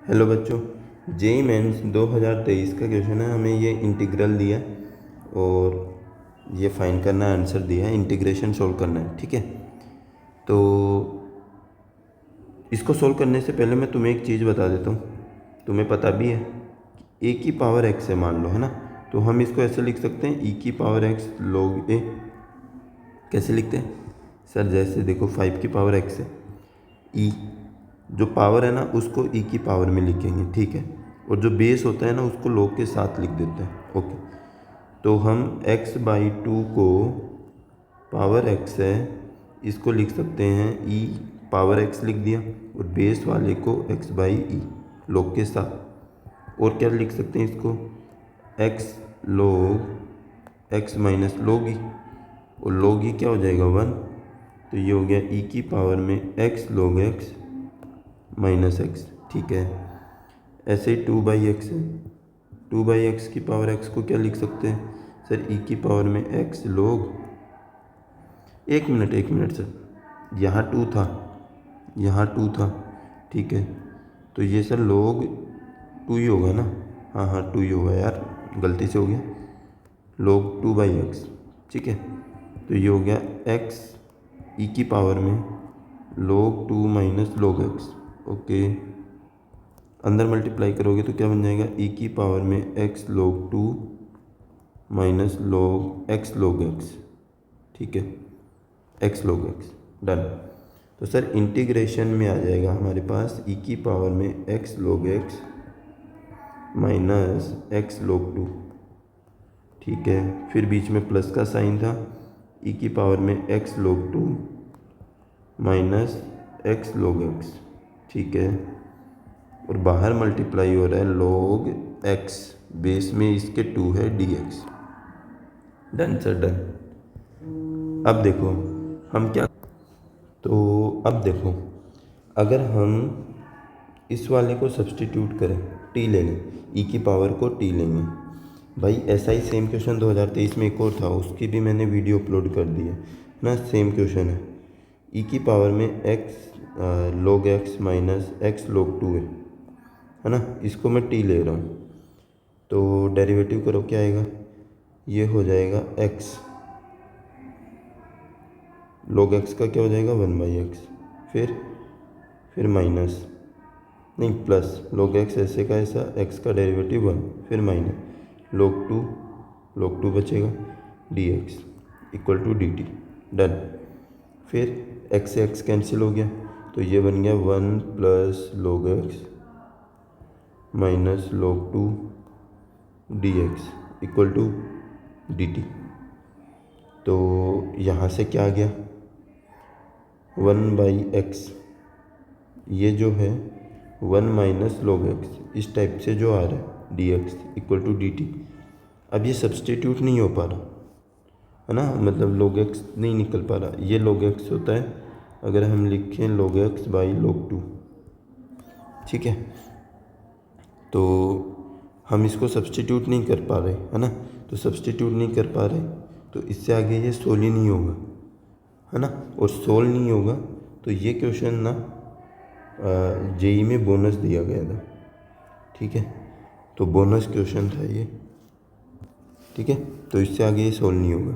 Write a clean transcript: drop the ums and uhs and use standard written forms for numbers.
Hello बच्चों, JEE mains 2023 का question है। हमें ये इंटीग्रल दिया है और ये फाइंड करना है, आंसर दिया है, इंटीग्रेशन सोल्व करना है। ठीक है, तो इसको सोल्व करने से पहले मैं तुम्हें एक चीज़ बता देता हूँ। तुम्हें पता भी है ए की पावर एक्स है, मान लो, है ना। तो हम इसको ऐसे लिख सकते हैं, ई की पावर एक्स log ए। कैसे लिखते हैं सर? जैसे देखो 5 की पावर एक्स है, ई जो पावर है ना उसको ई की पावर में लिखेंगे, ठीक है। और जो बेस होता है ना उसको log के साथ लिख देते हैं। ओके, तो हम x/2 को पावर x है, इसको लिख सकते हैं e पावर x लिख दिया, और बेस वाले को x/e log के साथ। और क्या लिख सकते हैं इसको? x log x minus log e, और log e क्या हो जाएगा 1। तो ये हो गया e की पावर में x log x minus x, ठीक है। ऐसे ही 2/x है, 2/x की पावर x को क्या लिख सकते हैं सर? e की पावर में x log, एक मिनट सर, यहाँ 2 था, यहाँ 2 था, ठीक है। तो ये सर log 2 ही होगा ना? हाँ 2 ही होगा यार, गलती से हो गया, log 2/x, ठीक है। तो ये हो गया x e की पावर में log 2 minus log x। Okay, अंदर मल्टीप्लाई करोगे तो क्या बन जाएगा? e की पावर में x log 2 minus log x log x, ठीक है, x log x, डन। तो सर इंटीग्रेशन में आ जाएगा हमारे पास e की पावर में x log x minus x log 2, ठीक है। फिर बीच में प्लस का साइन था, e की पावर में x log 2 minus x log x, ठीक है। और बाहर मल्टीप्लाई हो रहा है log x, बेस में इसके 2 है dx, डन सर, डन। अब देखो हम क्या, तो अब देखो अगर हम इस वाले को सब्सटीट्यूट करें, t ले लें, e की पावर को t लेंगे। भाई ऐसा ही सेम क्वेश्चन 2023 में एक और था, उसकी भी मैंने वीडियो अपलोड कर दी है ना। सेम क्वेश्चन है, e की पावर में x log x minus x log 2 है ना। इसको मैं t ले रहा हूँ, तो डेरिवेटिव करो, क्या आएगा? ये हो जाएगा x log x का क्या हो जाएगा? 1/x, फिर माइनस, नहीं प्लस, log x ऐसे का ऐसा, x का डेरिवेटिव 1, फिर माइनस log 2 बचेगा dx equal to dt, done. फिर x से x कैंसिल हो गया, तो ये बन गया 1 plus log x minus log 2 dx equal to dt। तो यहाँ से क्या आ गया? 1/x, ये जो है 1 माइनस log x, इस टाइप से जो आ रहा है dx इक्वल टू dt। अब ये सब्सटीट्यूट नहीं हो पा रहा है ना, मतलब log x नहीं निकल पा रहा। ये log x होता है अगर हम लिखें log x बाई log 2, ठीक है। तो हम इसको सब्सटीट्यूट नहीं कर पा रहे, है ना। तो सब्सटीट्यूट नहीं कर पा रहे तो इससे आगे ये सोल्व ही नहीं होगा, है ना। और सोल्व नहीं होगा तो ये क्वेश्चन ना जेईई में बोनस दिया गया था, ठीक है। तो बोनस क्वेश्चन था ये, ठीक है। तो इससे आगे ये सोल्व नहीं होगा।